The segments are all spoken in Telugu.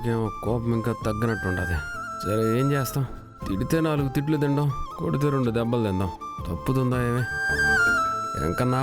నాకేమో కోపం ఇంకా తగ్గినట్టు ఉండదు. సరే ఏం చేస్తాం, తిడితే 4 తిట్లు తిందాం, కొడితే 2 దెబ్బలు తిందాం. తప్పుతుందా ఏమి? ఎంకన్నా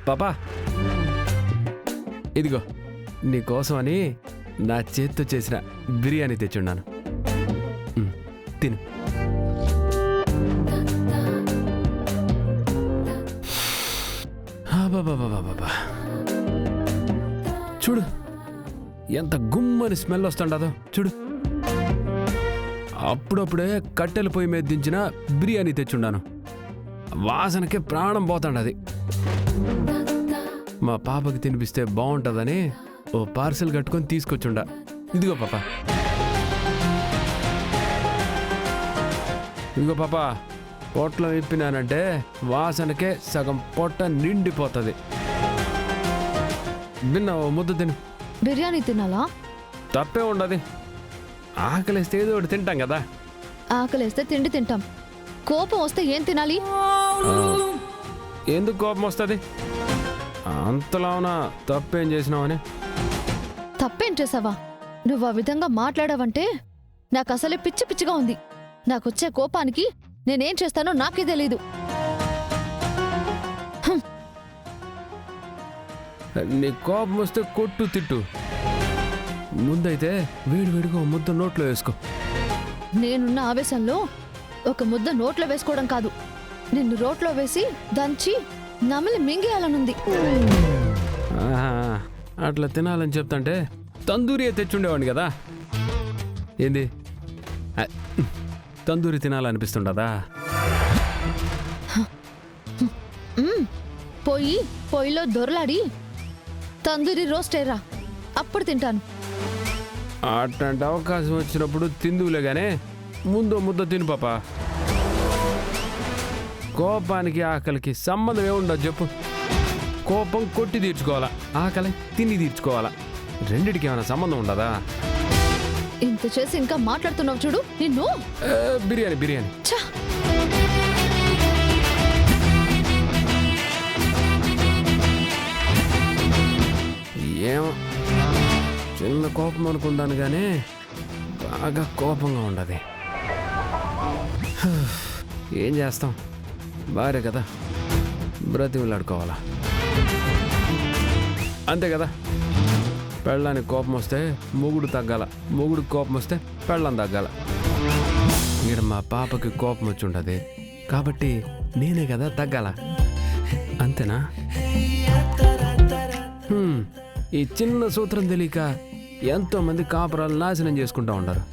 పాపా, ఇదిగో నీకోసమని నా చేత్తో చేసిన బిర్యానీ తెచ్చున్నాను, తిను. బాబా చూడు ఎంత గుమ్మని స్మెల్ వస్తుండదో చూడు. అప్పుడప్పుడే కట్టెల పొయ్యి మీద దించిన బిర్యానీ తెచ్చున్నాను. వాసనకే ప్రాణం పోతాండది. మా పాపకి తినిపిస్తే బాగుంటుందని ఓ పార్సెల్ కట్టుకొని తీసుకొచ్చుండా. ఇదిగో పాప, ఇదిగో పాప, పొట్లో ఇప్పినానంటే వాసనకే సగం పొట్ట నిండిపోతుంది. విన్నా, ఓ ముద్ద తిను. బిర్యానీ తినాలా? తప్పే ఉండదు. ఆకలిస్తే ఏదో ఒకటి తింటాం కదా. ఆకలిస్తే తిండి తింటాం. కోపం వస్తే ఏం తినాలి? ఎందుకు కోపం వస్తుంది? అంతలోనా తప్పేం చేసినావని? తప్పేం చేసావా? నువ్వు ఆ విధంగా మాట్లాడావంటే నాకు అసలే పిచ్చి పిచ్చిగా ఉంది. నాకొచ్చే కోపానికి నేనేం చేస్తానో నాకే తెలీదు. నీ కోపం వస్తే కొట్టు, తిట్టు. ముందైతే వేడివేడిగా ముద్ద నోట్లో వేసుకో. నేనున్న ఆవేశంలో ఒక ముద్ద నోట్లో వేసుకోవడం కాదు, నిన్ను రోట్లో వేసి దంచి నమిలి మింగేయాలనుంది. అట్లా తినాలని చెప్తాంటే తందూరి తెచ్చుండేవాడిని కదా. ఏంది తందూరి తినాలనిపిస్తుండదా? పొయ్యిలో దొరలాడి తందూరి రోస్ట్ అయ్యరా, అప్పుడు తింటాను. అట్లాంటి అవకాశం వచ్చినప్పుడు తిందువులే గానే ముందు ముద్ద తిను పాపా. కోపానికి ఆకలికి సంబంధం ఏముండదు చెప్పు. కోపం కొట్టి తీర్చుకోవాలా, ఆకలి తిని తీర్చుకోవాలా. రెండిటికి ఏమైనా సంబంధం ఉండదా? ఇంత చేసి ఇంకా మాట్లాడుతున్నావు చూడు నిన్ను. బిర్యానీ బిర్యానీ ఏమో చిన్న కోపం అనుకుంటాను కానీ బాగా కోపంగా ఉండదు. ఏం చేస్తాం, భార్య కదా, బ్రతిమలాడుకోవాలా, అంతే కదా. పెళ్ళానికి కోపం వస్తే మొగుడు తగ్గాల, మొగుడికి కోపం వస్తే పెళ్ళం తగ్గాల. ఇక్కడ మా పాపకి కోపం వచ్చి ఉంటుంది కాబట్టి నేనే కదా తగ్గాల, అంతేనా? ఈ చిన్న సూత్రం తెలియక ఎంతోమంది కాపురాలు నాశనం చేసుకుంటూ ఉంటారు.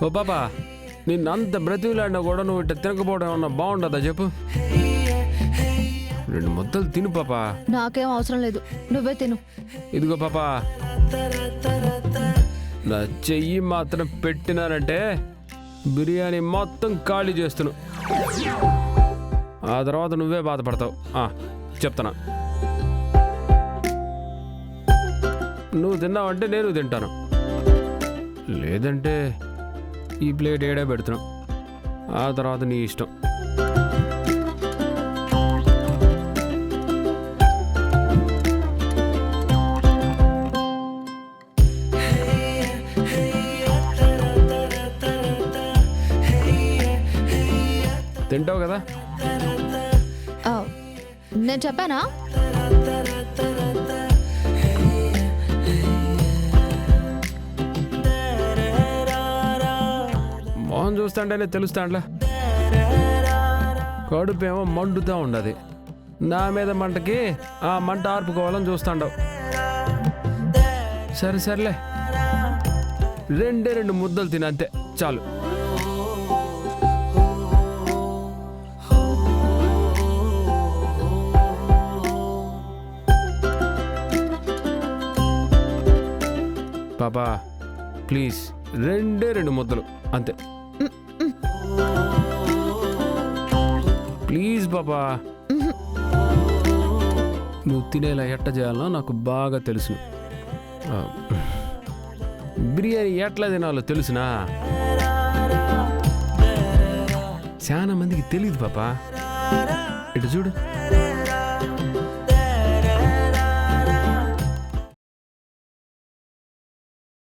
ఓ పాపా నిన్నంత బ్రతిలాడినా కూడా నువ్వు ఇట్లా తినకపోవడం ఏమన్నా బాగుంటుందా చెప్పు. 2 ముద్దలు తిను పాపా. నాకేం అవసరం లేదు, నువ్వే తిను. ఇదిగో పాపా, నా చెయ్యి మాత్రం పెట్టినానంటే బిర్యానీ మొత్తం ఖాళీ చేస్తున్నావు. ఆ తర్వాత నువ్వే బాధపడతావు. చెప్తానా, నువ్వు తిన్నావంటే నేను తింటాను, లేదంటే ఈ ప్లేట్ ఏడా పెడుతున్నావు. ఆ తర్వాత నీ ఇష్టం. తింటావు కదా? నేను చెప్పానా? మోహన్ చూస్తాంటేనే తెలుస్తాండ్లా, కడుపు ఏమో మండుతూ ఉండదు. నా మీద మంటకి ఆ మంట ఆర్పుకోవాలని చూస్తాండవు. సరే సర్లే, 2 ముద్దలు తినంతే చాలు. పాపా ప్లీజ్, 2 ముద్దలు అంతే. ప్లీజ్ పాపా, నువ్వు తినేలా ఎట్ట చేయాలో నాకు బాగా తెలుసు. బిర్యానీ ఎట్లా తినాలో తెలుసునా? చాలా మందికి తెలియదు పాపా. ఇటు చూడు.